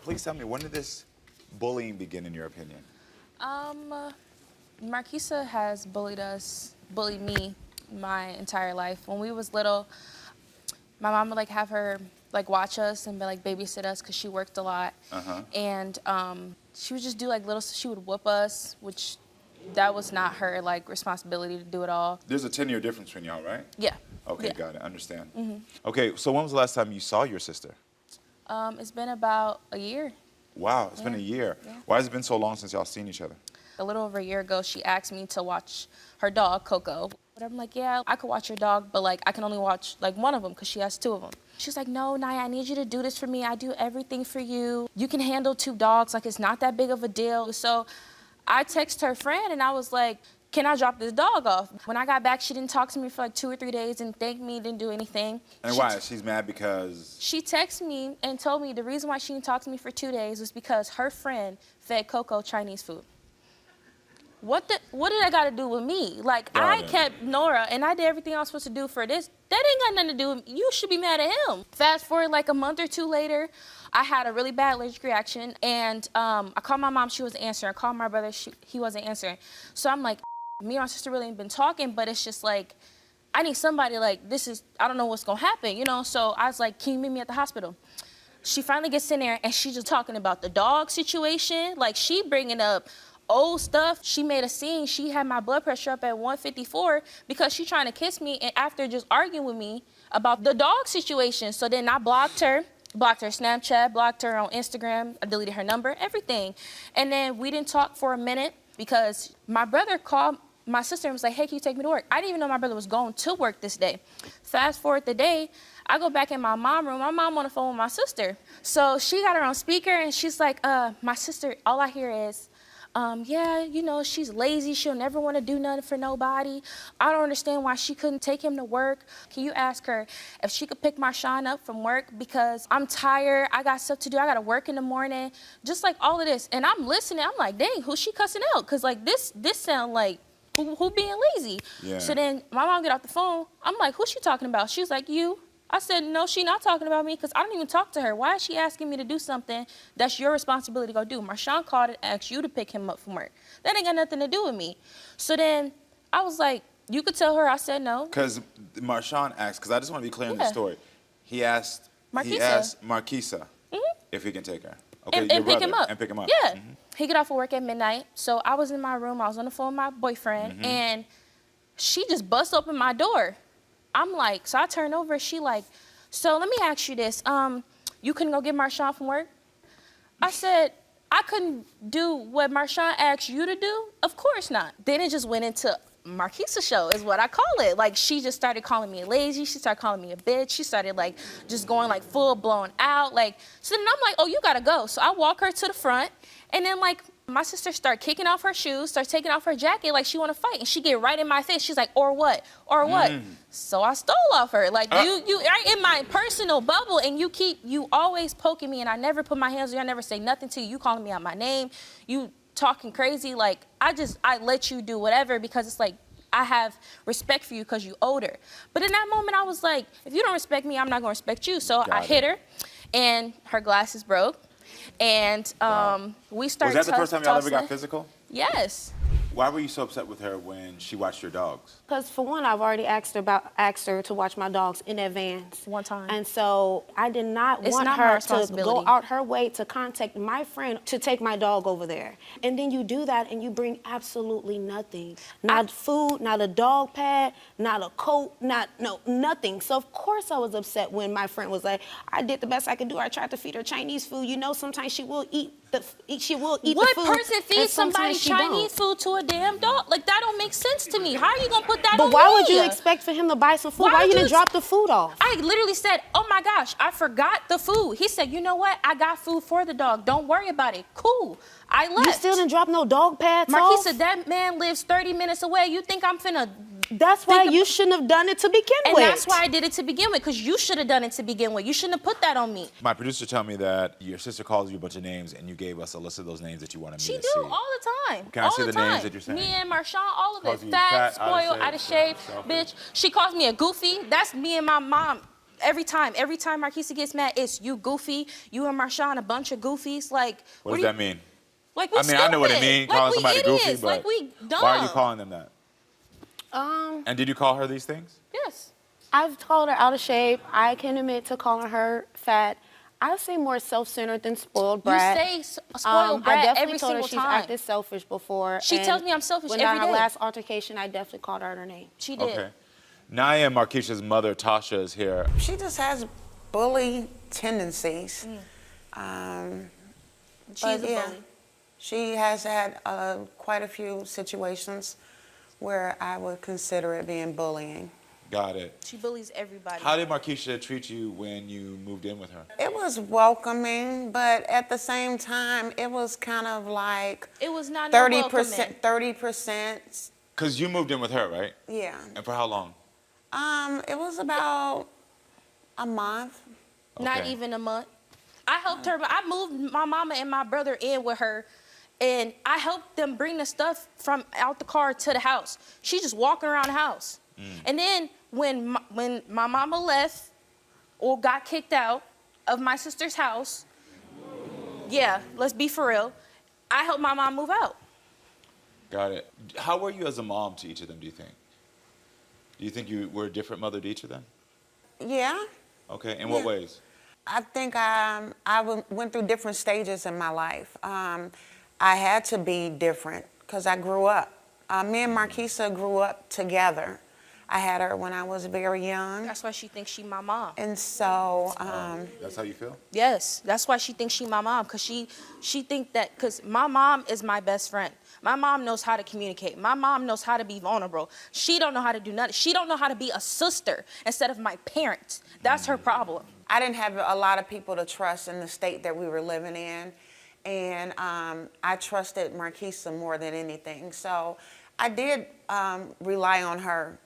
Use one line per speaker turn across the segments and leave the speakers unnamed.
Please tell me, when did this bullying begin, in your opinion?
Marquisa has bullied me my entire life. When we was little, my mom would like have her like watch us and be like babysit us because she worked a lot. And she would just do like she would whoop us, which that was not her like responsibility to do it all.
There's a 10-year difference between y'all, right?
Yeah.
Okay,
Yeah.
got it, understand. Okay, so when was the last time you saw your sister?
It's been about a year.
Wow, it's been a year.
Yeah.
Why has it been so long since y'all seen each other?
A little over a year ago, she asked me to watch her dog, Coco. But I'm like, yeah, I could watch your dog, but like I can only watch like one of them because she has two of them. She's like, no, Nyah, I need you to do this for me. I do everything for you. You can handle two dogs. Like, it's not that big of a deal. So I texted her friend and I was like, can I drop this dog off? When I got back, she didn't talk to me for like 2 or 3 days and thanked me, didn't do anything.
And why? She's mad because?
She texted me and told me the reason why she didn't talk to me for 2 days was because her friend fed Coco Chinese food. What did that got to do with me? Like, I kept Nora and I did everything I was supposed to do for this. That ain't got nothing to do with me. You should be mad at him. Fast forward like a month or two later, I had a really bad allergic reaction and I called my mom, she wasn't answering. I called my brother, he wasn't answering. So I'm like, me and my sister really ain't been talking, but it's just like, I need somebody like, I don't know what's gonna happen, you know? So I was like, can you meet me at the hospital? She finally gets in there and she's just talking about the dog situation. Like, she bringing up old stuff. She made a scene. She had my blood pressure up at 154 because she trying to kiss me and after just arguing with me about the dog situation. So then I blocked her Snapchat, blocked her on Instagram, I deleted her number, everything. And then we didn't talk for a minute because my brother called my sister and was like, hey, can you take me to work? I didn't even know my brother was going to work this day. Fast forward the day, I go back in my mom's room. My mom on the phone with my sister. So she got her on speaker and she's like, my sister, all I hear is, yeah, you know, she's lazy. She'll never want to do nothing for nobody. I don't understand why she couldn't take him to work. Can you ask her if she could pick Marshawn up from work because I'm tired. I got stuff to do. I got to work in the morning. Just like all of this. And I'm listening. I'm like, dang, who's she cussing out? Because like this sound like who being lazy? Yeah. So then my mom get off the phone. I'm like, who's she talking about? She's like, you. I said, no, she not talking about me because I don't even talk to her. Why is she asking me to do something that's your responsibility to go do? Marshawn called and asked you to pick him up from work. That ain't got nothing to do with me. So then I was like, you could tell her. I said no. Because
Marshawn asked, because I just want to be clear in the story. He asked Marquisa if he can take her. Okay,
and pick him up.
And pick him up.
Yeah. He get off of work at midnight. So I was in my room. I was on the phone with my boyfriend. And she just bust open my door. I'm like, so I turn over, she like, so let me ask you this. You couldn't go get Marshawn from work? I said, I couldn't do what Marshawn asked you to do? Of course not. Then it just went into Marquisa show is what I call it. Like, she just started calling me lazy. She started calling me a bitch. She started like just going like full blown out. Like, so then I'm like, oh, you gotta go. So I walk her to the front and then like, my sister start kicking off her shoes, start taking off her jacket like she want to fight. And she get right in my face. She's like, or what? Or what? So I stole off her. Like, you are in my personal bubble and you always poking me and I never put my hands on you. I never say nothing to you. You calling me out my name. You talking crazy. Like, I let you do whatever because it's like, I have respect for you because you older. But in that moment, I was like, if you don't respect me, I'm not going to respect you. So I hit her and her glasses broke. And we started.
Was that the first time y'all ever got physical?
Yes.
Why were you so upset with her when she watched your dogs?
Because for one, I've already asked her to watch my dogs in advance.
One time.
And so I did not want her to go out her way to contact my friend to take my dog over there. And then you do that and you bring absolutely nothing. Not food, not a dog pad, not a coat, nothing. So of course I was upset when my friend was like, I did the best I could do. I tried to feed her Chinese food. You know, sometimes she will eat the food.
What person feeds somebody Chinese food to a damn dog? Like, that don't make sense to me. How are you gonna put that on me?
But why would you expect for him to buy some food? Why you didn't drop the food off?
I literally said, oh my gosh, I forgot the food. He said, you know what? I got food for the dog. Don't worry about it. Cool. I left.
You still didn't drop no dog pads off?
Marquisa, that man lives 30 minutes away. You think I'm finna...
That's why you shouldn't have done it to begin with.
And that's why I did it to begin with, because you should have done it to begin with. You shouldn't have put that on me.
My producer told me that your sister calls you a bunch of names and you gave us a list of those names that you wanted me to see.
She do all the time.
Can I see the names that you're saying?
Me and Marshawn, all of it. Fat, spoiled, out of shape, bitch. She calls me a goofy. That's me and my mom. every time Marquisa gets mad, it's you goofy, you and Marshawn a bunch of goofies. Like,
what does that mean?
Like, we
I mean, I know what it means, calling somebody
idiots.
goofy, but
like we dumb.
why are you calling them that? And did you call her these things?
Yes.
I've called her out of shape. I can admit to calling her fat. I say more self-centered than spoiled brat.
You say spoiled brat
I definitely
every
told her
single
she's
time.
acted selfish before.
She tells me I'm selfish every
day. When our
day.
last altercation, I definitely called her name.
She did.
Okay. Nyah and Marquisha's mother, Tasha, is here.
She just has bully tendencies.
She's a bully.
She has had quite a few situations where I would consider it being bullying.
Got it.
She bullies everybody.
How did Marquisa treat you when you moved in with her?
It was welcoming, but at the same time, it was kind of like
it was not
30%. 30%.
Because you moved in with her, right?
Yeah.
And for how long?
It was about a month.
Okay.
Not even a month. I helped her, but I moved my mama and my brother in with her, and I helped them bring the stuff from out the car to the house. She just walking around the house. And then when my mama left or got kicked out of my sister's house, yeah, let's be for real, I helped my mom move out.
Got it. How were you as a mom to each of them, do you think? Do you think you were a different mother to each of them?
Yeah.
Okay, in what ways?
I think I went through different stages in my life. I had to be different because I grew up. Me and Marquisa grew up together. I had her when I was very young.
That's why she thinks she my mom.
And so...
that's how you feel?
Yes, that's why she thinks she my mom, because she think that, because my mom is my best friend. My mom knows how to communicate. My mom knows how to be vulnerable. She don't know how to do nothing. She don't know how to be a sister instead of my parents. That's her problem.
I didn't have a lot of people to trust in the state that we were living in. And I trusted Marquisa more than anything. So I did rely on her,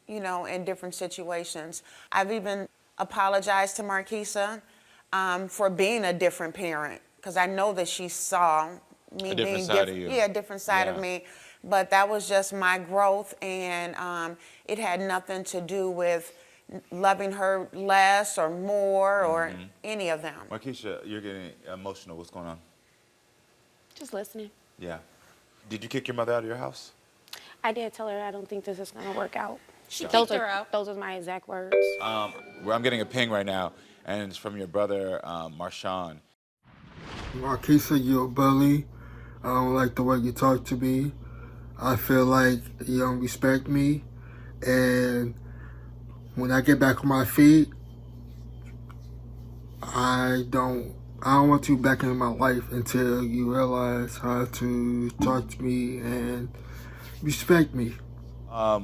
you know, in different situations. I've even apologized to Marquisa for being a different parent, because I know that she saw me being different. Yeah, a different side of me. But that was just my growth, and it had nothing to do with loving her less or more or any of them.
Marquisa, you're getting emotional. What's going on?
Just listening.
Yeah. Did you kick your mother out of your house?
I did tell her I don't think this is going to work out.
She kicked her out.
Those are my exact words.
I'm getting a ping right now, and it's from your brother, Marshawn.
Marquisa, you're a bully. I don't like the way you talk to me. I feel like you don't respect me. And when I get back on my feet, I don't want you back in my life until you realize how to talk to me and respect me.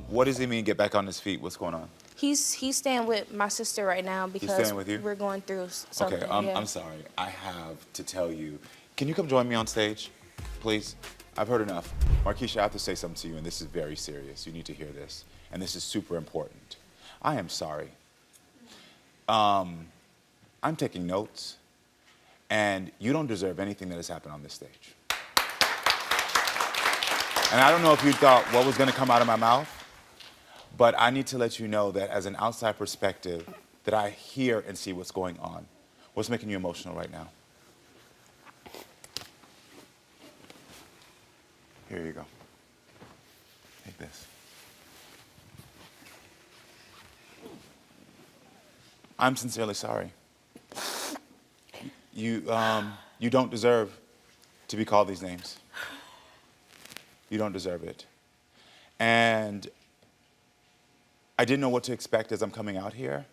What does he mean, get back on his feet? What's going on?
He's staying with my sister right now because we're going through something.
Okay, I'm sorry. I have to tell you. Can you come join me on stage, please? I've heard enough. Marquisa, I have to say something to you, and this is very serious. You need to hear this, and this is super important. I am sorry. I'm taking notes, and you don't deserve anything that has happened on this stage. And I don't know if you thought what was going to come out of my mouth, but I need to let you know that as an outside perspective, that I hear and see what's going on. What's making you emotional right now? Here you go. Take this. I'm sincerely sorry. You don't deserve to be called these names. You don't deserve it. And I didn't know what to expect as I'm coming out here.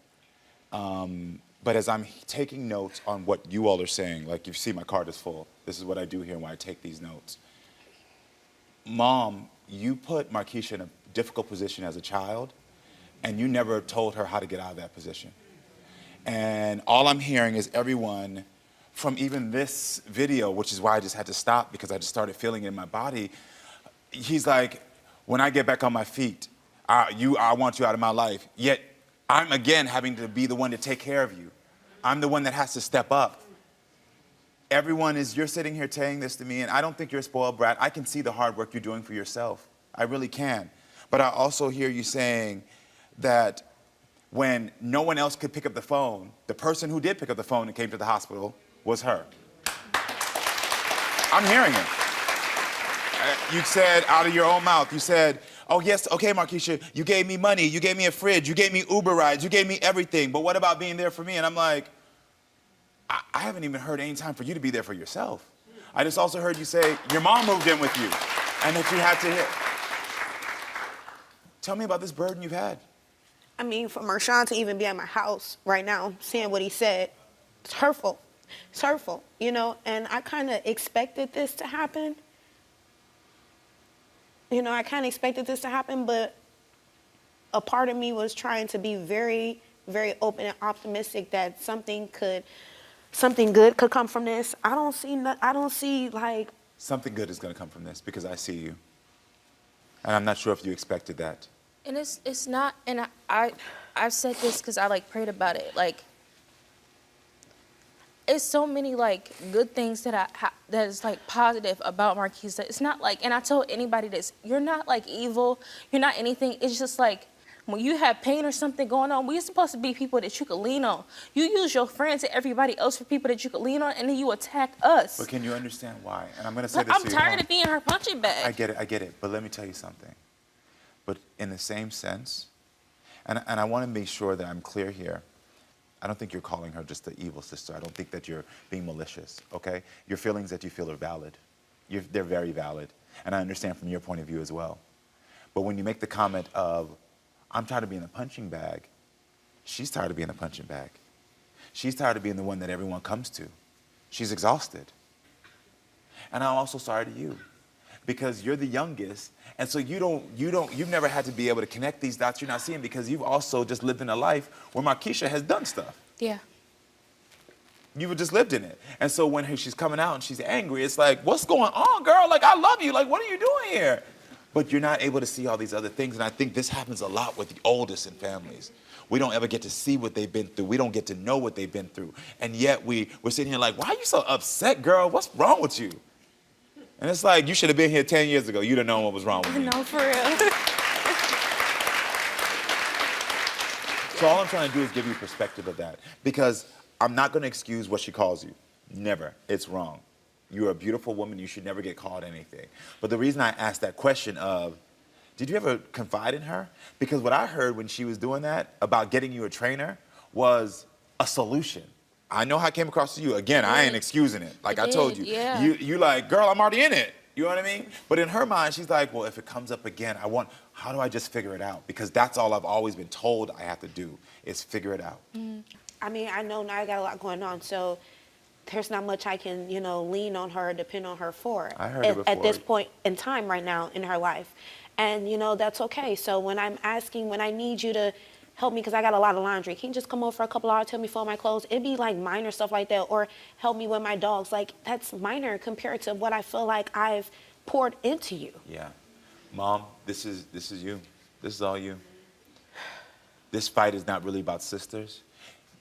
But as I'm taking notes on what you all are saying, like you see my card is full. This is what I do here when I take these notes. Mom, you put Marquisa in a difficult position as a child, and you never told her how to get out of that position. And all I'm hearing is everyone, from even this video, which is why I just had to stop because I just started feeling it in my body. He's like, when I get back on my feet, I want you out of my life. Yet I'm again having to be the one to take care of you. I'm the one that has to step up. You're sitting here saying this to me, and I don't think you're a spoiled brat. I can see the hard work you're doing for yourself. I really can. But I also hear you saying that when no one else could pick up the phone, the person who did pick up the phone and came to the hospital was her. I'm hearing it. You said out of your own mouth, you said, oh yes, okay, Marquisa, you gave me money, you gave me a fridge, you gave me Uber rides, you gave me everything, but what about being there for me? And I'm like, I haven't even heard any time for you to be there for yourself. I just also heard you say your mom moved in with you and that you had to hit. Tell me about this burden you've had.
I mean, for Marshawn to even be at my house right now, seeing what he said, it's hurtful. It's hurtful, you know, and I kind of expected this to happen. You know, I kind of expected this to happen, but a part of me was trying to be very, very open and optimistic that something good could come from this. I don't see like...
Something good is going to come from this because I see you. And I'm not sure if you expected that.
And it's not, and I've said this because I like prayed about it. Like, it's so many like good things that that is like positive about Marquisa. It's not like, and I told anybody this, you're not like evil, you're not anything. It's just like when you have pain or something going on, we're supposed to be people that you could lean on. You use your friends and everybody else for people that you could lean on, and then you attack us.
But can you understand why? And I'm going to say this to you.
I'm tired of being her punching bag.
I get it. But let me tell you something. But in the same sense, and I want to make sure that I'm clear here, I don't think you're calling her just the evil sister. I don't think that you're being malicious, okay? Your feelings that you feel are valid. They're very valid. And I understand from your point of view as well. But when you make the comment of, I'm tired of being a punching bag, she's tired of being a punching bag. She's tired of being the one that everyone comes to. She's exhausted. And I'm also sorry to you, because you're the youngest, and so you've never had to be able to connect these dots you're not seeing because you've also just lived in a life where Marquisa has done stuff.
Yeah.
You've just lived in it. And so when she's coming out and she's angry, it's like, what's going on, girl? Like, I love you. Like, what are you doing here? But you're not able to see all these other things, and I think this happens a lot with the oldest in families. We don't ever get to see what they've been through. We don't get to know what they've been through. And yet we're sitting here like, why are you so upset, girl? What's wrong with you? And it's like, you should have been here 10 years ago. You'd have known what was wrong with me.
No, for real.
So all I'm trying to do is give you perspective of that. Because I'm not going to excuse what she calls you. Never. It's wrong. You're a beautiful woman. You should never get called anything. But the reason I asked that question of, did you ever confide in her? Because what I heard when she was doing that about getting you a trainer was a solution. I know how it came across to you. Again, I ain't excusing it. Like I told you.
Yeah.
You like, girl, I'm already in it. You know what I mean? But in her mind, she's like, well, if it comes up again, how do I just figure it out? Because that's all I've always been told I have to do is figure it out.
Mm. I mean, I know now I got a lot going on, so there's not much I can, you know, lean on her, depend on her for.
I heard it before.
At this point in time right now in her life. And, you know, that's okay. So when I need you to help me because I got a lot of laundry, can you just come over for a couple hours, tell me fold my clothes? It'd be like minor stuff like that, or help me with my dogs. Like, that's minor compared to what I feel like I've poured into you.
Yeah. Mom, this is you. This is all you. This fight is not really about sisters.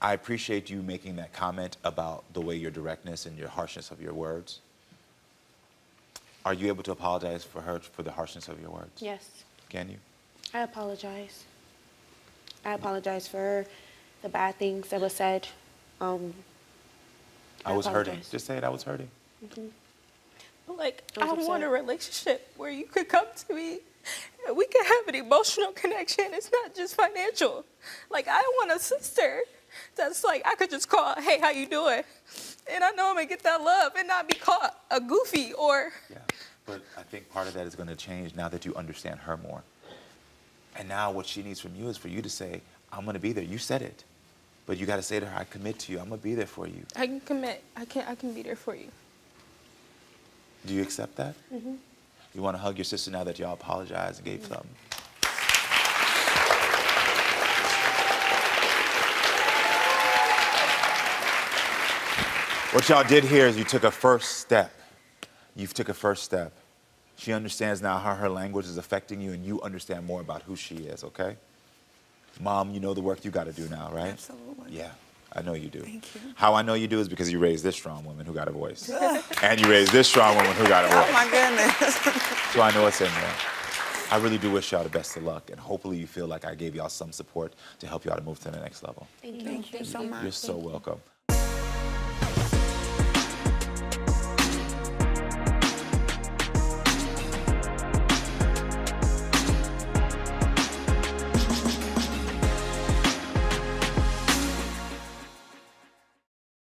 I appreciate you making that comment about the way your directness and your harshness of your words. Are you able to apologize for her for the harshness of your words?
Yes.
Can you?
I apologize. I apologize for the bad things that were said.
I was hurting. Just say it, I was hurting.
Mm-hmm. Like, I want a relationship where you could come to me and we could have an emotional connection. It's not just financial. Like, I want a sister that's like, I could just call, hey, how you doing? And I know I'm gonna get that love and not be caught a goofy or...
Yeah, but I think part of that is gonna change now that you understand her more. And now what she needs from you is for you to say, I'm gonna be there. You said it, but you gotta say to her, I commit to you. I'm gonna be there for you.
I can commit. I can be there for you.
Do you accept that?
Mm-hmm.
You wanna hug your sister now that y'all apologized and gave something? What y'all did here is you took a first step. You took a first step. She understands now how her language is affecting you, and you understand more about who she is, okay? Mom, you know the work you got to do now, right?
Absolutely.
Yeah, I know you do.
Thank you.
How I know you do is because you raised this strong woman who got a voice. And you raised this strong woman who got a voice.
Oh, my goodness.
So I know it's in there. I really do wish y'all the best of luck, and hopefully you feel like I gave y'all some support to help y'all to move to the next level.
Thank you so much.
You're so welcome.